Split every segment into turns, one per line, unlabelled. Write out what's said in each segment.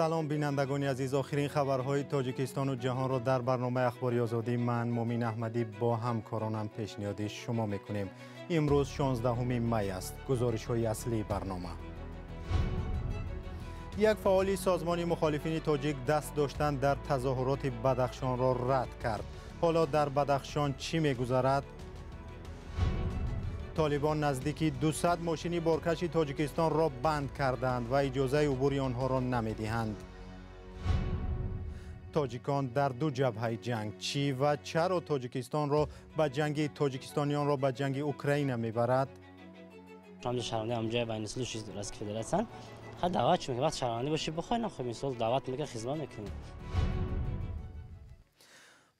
سلام بینندگان عزیز، آخرین خبرهای تاجیکستان و جهان را در برنامه اخباری آزادی من مومین احمدی با همکارانم پیشنهاد شما میکنیم. امروز 16 می است. گزارش های اصلی برنامه: یک فعال سازمان مخالفین تاجیک دست داشتن در تظاهرات بدخشان را رد کرد. حالا در بدخشان چی میگذرد؟ طالبان نزدیکی 200 ماشین بارکش تاجیکستان را بند کردند و اجازه عبور آنها را نمیدهند. تاجیکان در دو جبهه جنگ، چی و چرا تاجیکستان را به جنگ تاجیکستانیان را به جنگ اوکراین میبرد؟
همه شهروندی همجای بین اصل چیز درست که فدراسیون خود دعوت میکنه وقت شهروندی باشه بخواین خب مثلا دعوت میکنه خدمت میکنه.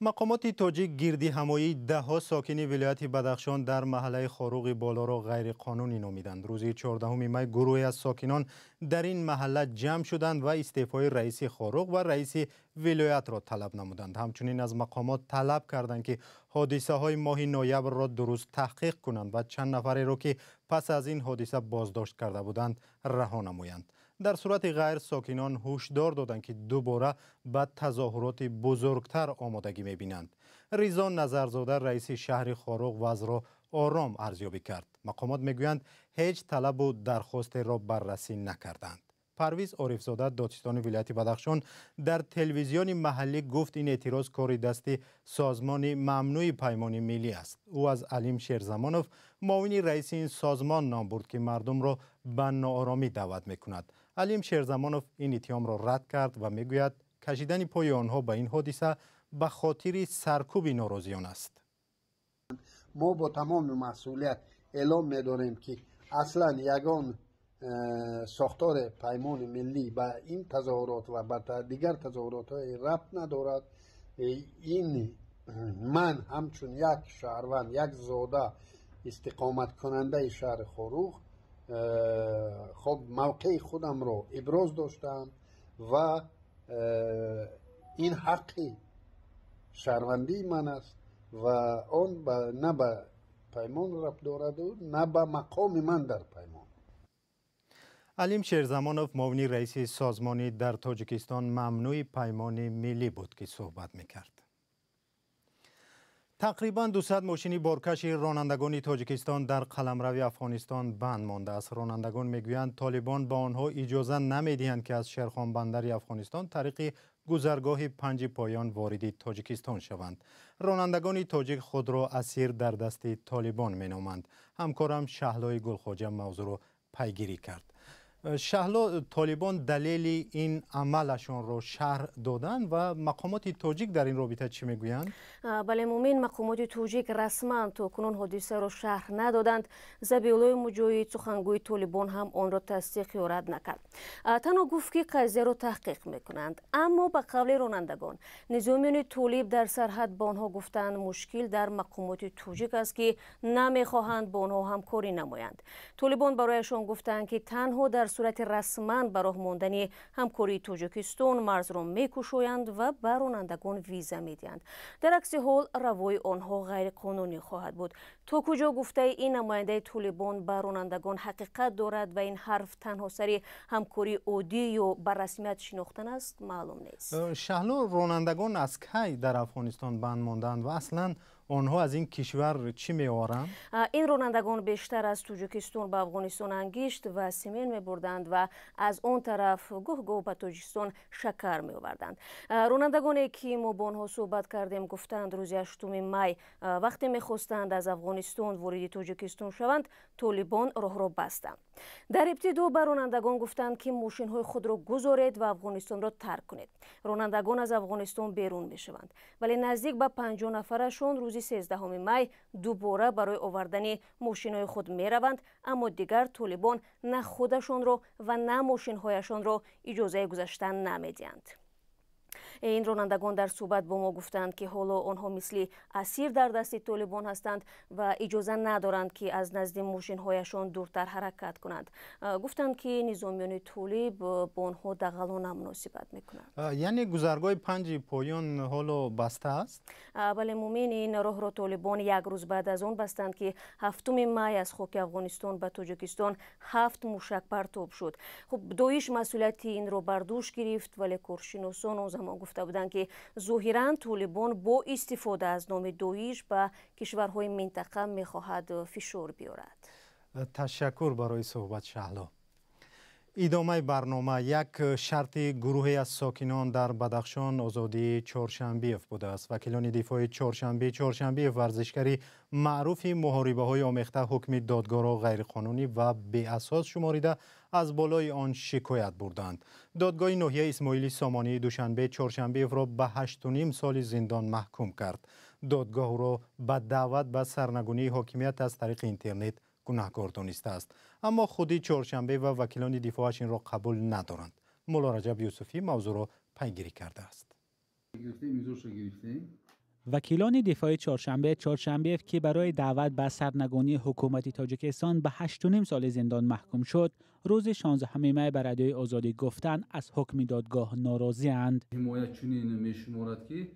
مقامات تاجیک گردی همایی دهها ساکن ولایت بدخشان در محله خاروق بالا را غیر قانونی نامیدند. روز 14 می گروهی از ساکنان در این محله جمع شدند و استعفای رئیس خاروق و رئیس ولایت را طلب نمودند. همچنین از مقامات طلب کردند که حادثه های ماه نوامبر را درست تحقیق کنند و چند نفری را که پس از این حادثه بازداشت کرده بودند رها نمایند. در صورت غیر ساکنان هشدار دادند که دوباره به تظاهرات بزرگتر آمادگی می‌بینند. رضا نظرزاده رئیس شهر خاروق وضع را آرام ارزیابی کرد. مقامات میگویند هیچ طلب و درخواست را بررسی نکردند. پرویز عارفزاده دادستان ولایت بدخشان در تلویزیون محلی گفت این اعتراض کار دست سازمان ممنوع پیمان ملی است. او از علیم شیرزمانوف معاون رئیس این سازمان نام برد که مردم را به ناآرامی دعوت میکند. علیم شیرزمانوف این اتهام را رد کرد و میگوید کشیدن پای آنها به این حادثه به خاطر سرکوب ناراضیان است.
ما با تمام مسئولیت اعلام می‌داریم که اصلا یگان ساختار پیمان ملی به این تظاهرات و به دیگر تظاهرات های ربط ندارد. این من همچون یک شهروند، یک زاده استقامت کننده شهر خاروق خب موقع خودم را ابراز داشتم و این حقی شهروندی من است و آن نه به پیمان ربط دارد و نه به مقام من در پیمان.
علیم شیرزمانوف معاون رئیس سازمانی در تاجیکستان ممنوع پیمان ملی بود که صحبت میکرد. تقریباً 200 ماشین بارکش رانندگان تاجیکستان در قلمرو افغانستان بند مانده است. رانندگان میگویند طالبان با آنها اجازه نمیدهند که از شیرخان بندر افغانستان طریق گذرگاه 5 پایان وارد تاجیکستان شوند. رانندگان تاجیک خود را اسیر در دست طالبان مینامند. همکارم شهلای گلخواجه موضوع را پیگیری کرد. شهلا، طالبان دلیل این عملشان را شرح دادند و مقامات تاجیک در این رابطه چی میگویند؟
بله مومین، مقامات تاجیک رسما تا کنون حادثه را شرح ندادند. ذبیحالله مجاهد سخنگوی طالبان هم آن را تصدیق یا رد نکرد. تنها گفت که قضیه را تحقیق میکنند. اما به قول رانندگان نظامیان طالب در سرحد با آنها گفتند مشکل در مقامات تاجیک است که نمیخواهند با آنها همکاری نمایند. طالبان برایشان گفتند که تنها در صورت رسما برای ماندن همکاری تاجیکستان مرز را میکشایند و به رانندگان ویزا میدهند. در عکس حال روای آنها غیر قانونی خواهد بود. تا کجا گفته این نماینده طالبان به رانندگان حقیقت دارد و این حرف تنها سری همکاری عادی یا به رسمیت شناختن است معلوم نیست.
شهلا، رانندگان از کی در افغانستان بند ماندند و اصلا آنها از این کشور چی می‌آورند؟
این رانندگان بیشتر از تاجیکستان به افغانستان انگشت و سمین می‌بردند و از اون طرف گاه به تاجیکستان شکر می‌آوردند. رانندگانی که ما با آنها صحبت کردیم گفتند روز 8 می وقتی می‌خواستند از افغانستان وارد تاجیکستان شوند طالبان راه را بستند. در ابتدا به رانندگان گفتند که ماشین‌های خود را گذارید و افغانستان را ترک کنید. رانندگان از افغانستان بیرون می‌شوند، ولی نزدیک به 50 نفرشون روز 13 می دوباره برای آوردن ماشین‌های خود می‌روند، اما دیگر طالبان نه خودشان را و نه ماشین‌هایشان را اجازه گذشتن نمی‌دهند. این رانندگان در صحبت با ما گفتند که حالا آنها مثل اسیر در دست طالبان هستند و اجازه ندارند که از نزد ماشین‌هایشان دورتر حرکت کنند. گفتند که نظامیان طالب با آنها دغلانه مناسبت میکنند.
یعنی گذرگاه 5 پایان حالا بسته است؟
بله مومین، این راه را طالبان یک روز بعد از آن بستند که 7 می از خاک افغانستان به تاجیکستان 7 موشک پرتاب شد. خب داعش مسئولیت این را بر دوش گرفت، ولی کارشناسان آن زمان گفته بودند که ظاهراً طالبان با استفاده از نام داعش به کشورهای منطقه میخواهد فشار بیارد.
تشکر برای صحبت شهلا. ادامه برنامه. یک شرط گروهی از ساکنان در بدخشان آزادی چهارشنبیف بوده است. وکیلان دفاع چهارشنبیف ورزشکاری معروف محاربه های آمیخته حکم دادگاه را غیرقانونی و بی اساس شماریده از بالای آن شکایت بردند. دادگاه ناحیه اسماعیلی سامانی دوشنبه چهارشنبیف را به 8.5 سال زندان محکوم کرد. دادگاه را به دعوت به سرنگونی حاکمیت از طریق اینترنت گناهکار دانسته است، اما خودی چهارشنبه و وکیلان دفاعش این را قبول ندارند. مولا رجب یوسفی موضوع را پیگیری کرده است.
وکیلان دفاع چهارشنبه که برای دعوت به سرنگونی حکومت تاجیکستان به 8.5 سال زندان محکوم شد، روز 16 می به رادیوی آزادی گفتند از حکم دادگاه ناراضی اند.
حمایت چنین می‌شمارد که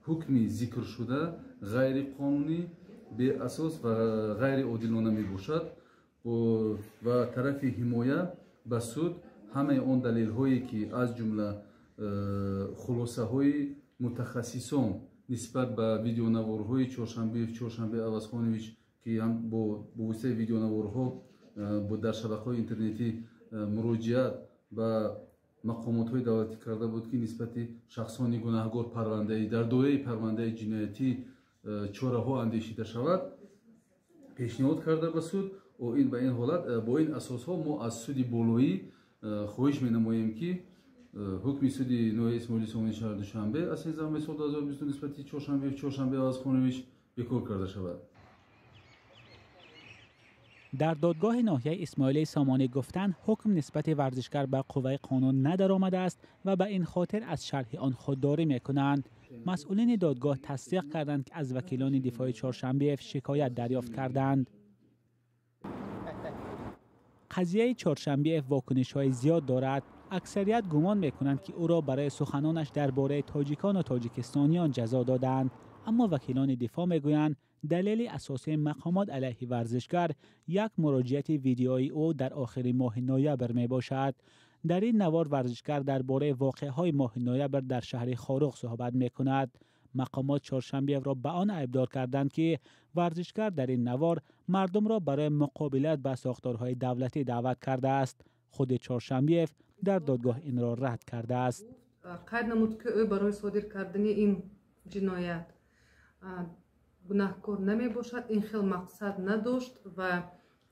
حکمی ذکر شده غیر قانونی، بی اساس و غیر عادلانه می باشد و طرف حمایت به سود همه آن دلیل هایی که از جمله خلاصه های متخصصان نسبت به ویدیونوارهای چهارشنبه عوضخانویچ که هم با واسطه ویدیونوارها در شبکه‌های اینترنتی مراجعت به مقامات های دولتی کرده بود که نسبت شخصان گناهکار پرونده در دوره پرونده جنایتی چاره ها اندیشیده شود پیشنهاد کرده به سود و این به این حالت با این اساس ها ما از سود بالایی خواهش می نماییم که حکم سود ناحیه اسماعیلی سامانی شهر دوشنبه از 13 می سال 2022 نسبت چهارشنبه عوضخانویچ بکار کرده شود.
در دادگاه ناحیه اسماعیلی سامانی گفتند حکم نسبت ورزشکار به قوه قانون ندرآمده است و به این خاطر از شرح آن خودداری میکنند. مسئولین دادگاه تصدیق کردند که از وکیلان دفاع چهارشنبه شکایت دریافت کردند. قضیه چهارشنبه واکنش‌های زیاد دارد. اکثریت گمان میکنند که او را برای سخنانش درباره تاجیکان و تاجیکستانیان جزا دادند، اما وکیلان دفاع میگویند دلیل اساسی مقامات علیه ورزشکار یک مراجعه ویدیویی او در آخر ماه نوامبر می باشد. در این نوار ورزشکار درباره واقعه‌های ماه نوامبر در شهر خاروق صحبت می کند. مقامات چهارشنبه را به آن ابدار کردند که ورزشکار در این نوار مردم را برای مقابلت با ساختارهای دولتی دعوت کرده است. خود چهارشنبه در دادگاه این را رد کرده است.
قید نمود که او برای صادر کردن این جنایت گناهکار نمی باشد، این خیلی مقصد نداشت و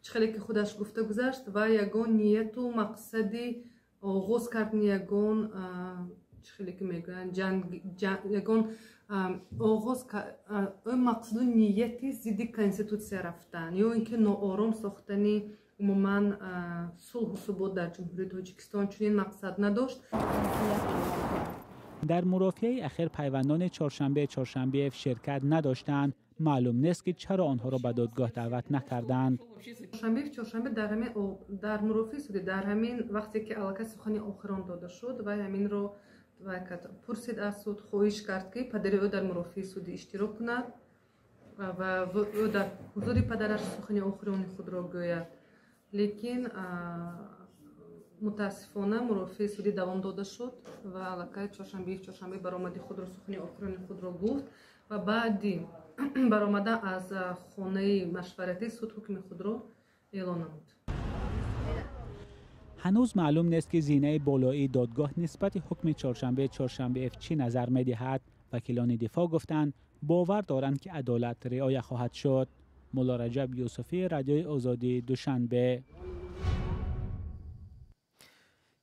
خیلی که خودش گفته گذشت و یگان نیت و مقصدی آغاز کردن یگان خیلی که میگوین یگان آغاز اون مقصد و نیتی زیدی کنستیتوسیا رفتن یا اینکه ناآرام ساختنی عموما صلح و ثبات در جمهوری تاجیکستان چنین مقصد نداشت.
در مرافعه اخیر پیوندان چهارشنبه شرکت نداشتند. معلوم نیست که چرا آنها را به دادگاه دعوت نکردند.
چهارشنبه در مرافعه سودی در همین وقتی که علاقه سخنی آخران داده شد و همین را پرسید از سود، خواهش کرد که پدر او در مرافعه سودی اشتراک کند و او در حضور پدرش سخنی آخران خود را گوید، لیکن متاسفانه مرافعه سودی دوام داده شد و علاقه چهارشنبه برآمدی خود را سخنی آخران خود را گفت و بعدی برآمده از خانه مشورتی سود حکم خود را اعلان نمود.
هنوز معلوم نیست که زینه بالایی دادگاه نسبت حکم چهارشنبه چی نظر می‌دهد. وکیلان دفاع گفتند باور دارند که عدالت رعایت خواهد شد. مولا رجب یوسفی، رادیوی آزادی، دوشنبه.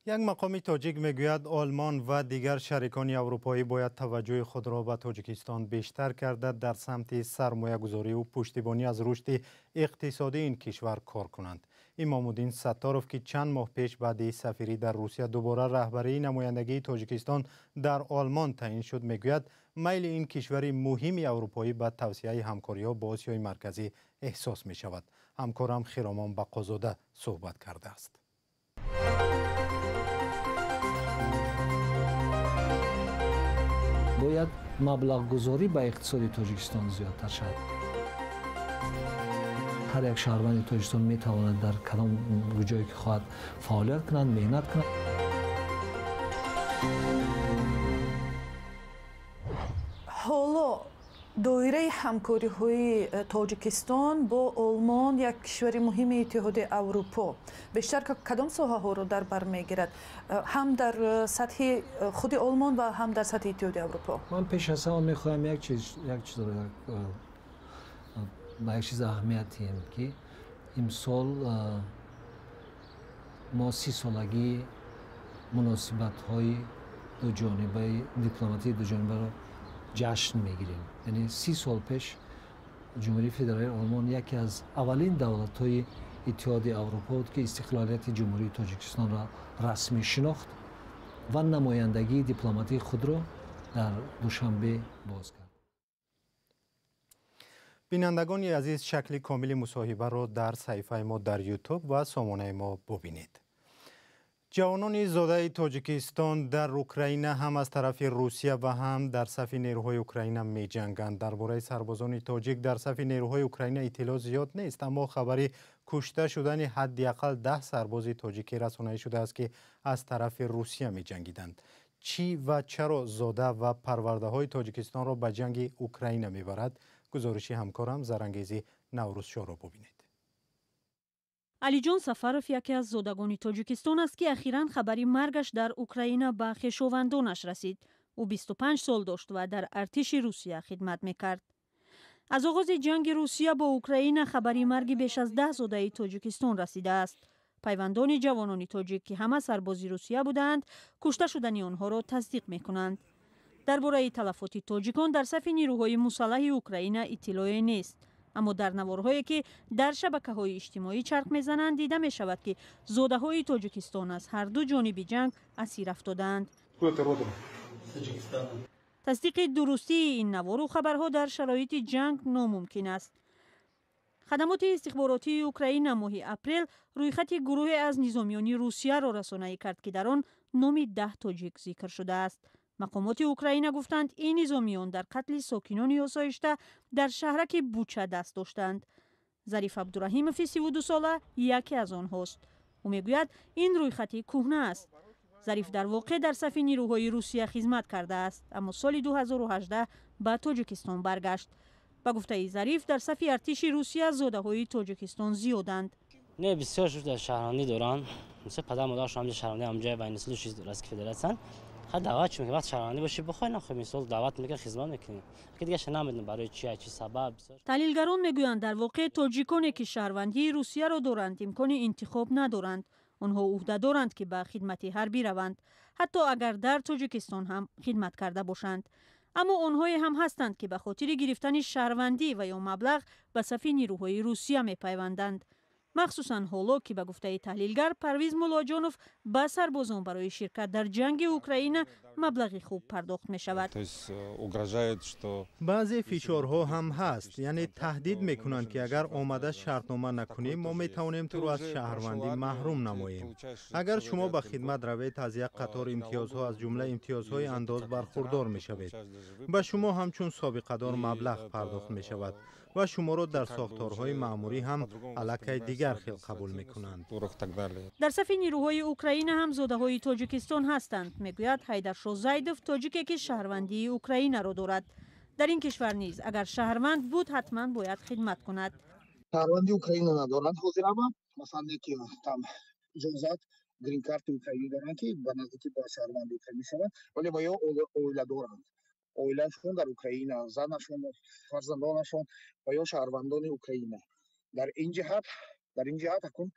یک مقام تاجیک میگوید آلمان و دیگر شریکان اروپایی باید توجه خود را به تاجیکستان بیشتر کرده در سمت سرمایه گذاری و پشتیبانی از رشد اقتصادی این کشور کار کنند. امامالدین ستاروف که چند ماه پیش بعد سفیری در روسیه دوباره رهبری نمایندگی تاجیکستان در آلمان تعیین شد میگوید میل این کشور مهم اروپایی به توسعه همکاری‌ها با آسیای مرکزی احساس می شود. همکارم خیرامان بقازاده صحبت کرده است.
باید مبلغ گذاری به اقتصاد تاجیکستان زیادتر شد. هر یک شهروند تاجیکستان می تواند در کدام جایی که خواهد فعالیت کنند، مهنت کنند.
حالا دایره همکاری های تاجیکستان با آلمان یک کشور مهم اتحاد اروپا بیشتر کدام ساحه ها رو در بر میگیرد؟ هم در سطح خود آلمان و هم در سطح اتحاد اروپا؟
من پیش از همه میخواهم یک چیز با یک چیز اهمیت دهیم که امسال ما 30 سالگی مناسبت های دو جانبه دیپلماتی دو جانبه را جشن میگیریم. یعنی 30 سال پیش جمهوری فدرال آلمان یکی از اولین دولت های اتحاد اروپا بود که استقلالیت جمهوری تاجیکستان را رسمی شناخت و نمایندگی دیپلماتی خود را در دوشنبه باز کرد.
بینندگان عزیز، شکل کامل مصاحبه را در صفحه ما در یوتیوب و سامانه ما ببینید. جوانان زاده تاجیکستان در اوکراین هم از طرف روسیه و هم در صف نیروهای اوکراین می جنگند. درباره سربازان تاجیک در صف نیروهای اوکراین اطلاع زیاد نیست، اما خبری کشته شدن حداقل 10 سرباز تاجیکی رسانه‌ای شده است که از طرف روسیه می جنگیدند. چی و چرا زاده و پرورده های تاجیکستان را به جنگ اوکراین می برد؟ گزارشی همکارم زرنگیزی نوروزشاه را ببینید.
علیجان سفروف یکی از زادگان تاجیکستان است که اخیراً خبری مرگش در اوکراین به خویشاوندانش رسید. او 25 سال داشت و در ارتش روسیه خدمت میکرد. از آغاز جنگ روسیه با اوکراین خبری مرگ بیش از 10 زاده تاجیکستان رسیده است. پیوندان جوانان تاجیک که همه سربازی روسیه بودند، کشته شدن آنها را تصدیق میکنند. درباره تلفات تاجیکان در صف نیروهای مسلح اوکراین اطلاعی نیست. اما در نوارهایی که در شبکه‌های اجتماعی چرخ می‌زنند دیده می‌شود که زاده‌های تاجیکستان از هر دو جانب جنگ اسیر افتادند. تصدیق درستی این نوار و خبرها در شرایط جنگ ناممکن است. خدمات استخباراتی اوکراین ماه اپریل رویخط گروهی از نظامیان روسیه را رسانه‌ای کرد که در آن نام 10 تاجیک ذکر شده است. مقامات اوکراین گفتند این نظامیان در قتل ساکنان آسایشته در شهرک بوچه دست داشتند. ظریف عبدالرحیموف 32 ساله یکی از آنهاست. او میگوید این رویخط کهنه است. ظریف در واقع در صف نیروهای روسیه خدمت کرده است، اما سال 2018 به تاجیکستان برگشت. به گفته ظریف در صف ارتش روسیه زاده‌های تاجیکستان زیادند.
نه بسیار شده شهروندی دارن. مثل پدر مادرشون هم شهروندی همجای بین نسل رسک فدراسیون. خود دعوت میکنه وقت شهروندی باشی بخوای نخوای مثلا دعوت میکنه خدمت میکنه که دیگه نمیدونم برای چی سبب.
تحلیلگران میگویند در واقع تاجیکانی که شهروندی روسیه را دارند امکان انتخاب ندارند. آنها عهده دارند که به خدمت حربی روند، حتی اگر در تاجیکستان هم خدمت کرده باشند. اما آنهایی هم هستند که به خاطر گرفتن شهروندی و یا مبلغ به صف نیروهای روسیه میپیوندند. مخصوصا حالا که به گفته تحلیلگر پرویز مولاجانوف به سربازان برای شرکت در جنگ اوکراین مبلغی خوب پرداخت می شود.
بعضی فشارها هم هست، یعنی تهدید میکنند که اگر آمده شرطنامه نکنیم ما می توانیم تو رو از شهروندی محروم نماییم. اگر شما به خدمت روید از یک قطار امتیازها از جمله امتیازهای انداز برخوردار می شوید. به شما همچون سابقه دار مبلغ پرداخت می شود و شما را در ساختارهای مأموری هم علاقه دیگر خیل قبول میکنند.
در صف نیروهای اوکراین هم زاده‌های تاجیکستان هستند. میگوید حیدرشاه زیدوف تاجیکی که شهروندی اوکراین را دارد. در این کشور نیز اگر شهروند بود حتما باید خدمت کند.
شهروندی اوکراین ندارند حاضر اما مثلا که там اجازت گرین کارت اوکراینی دارند که به نزدیکی با شهروندی اوکراینی شوند، ولی با اویله دارند. اویلهشون در اوکراین، زنشون، فرزندانشون و یا شهروندان اوکراین. در این جهت اکنون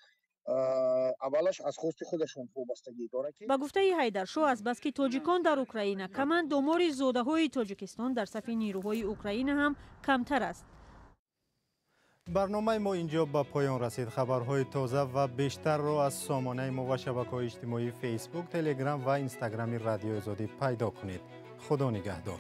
اولش از خواست خودشون وابستگی داره که
با گفته حیدرشاه از بس که تاجیکان در اوکراین کمند، دمار زاده‌های تاجیکستان در صف نیروهای اوکراین هم کمتر است.
برنامه ما اینجا به پایان رسید. خبرهای تازه و بیشتر رو از سامانه ما و شبکه‌های اجتماعی فیسبوک، تلگرام و اینستاگرام رادیو آزادی پیدا کنید. خدا نگهدار.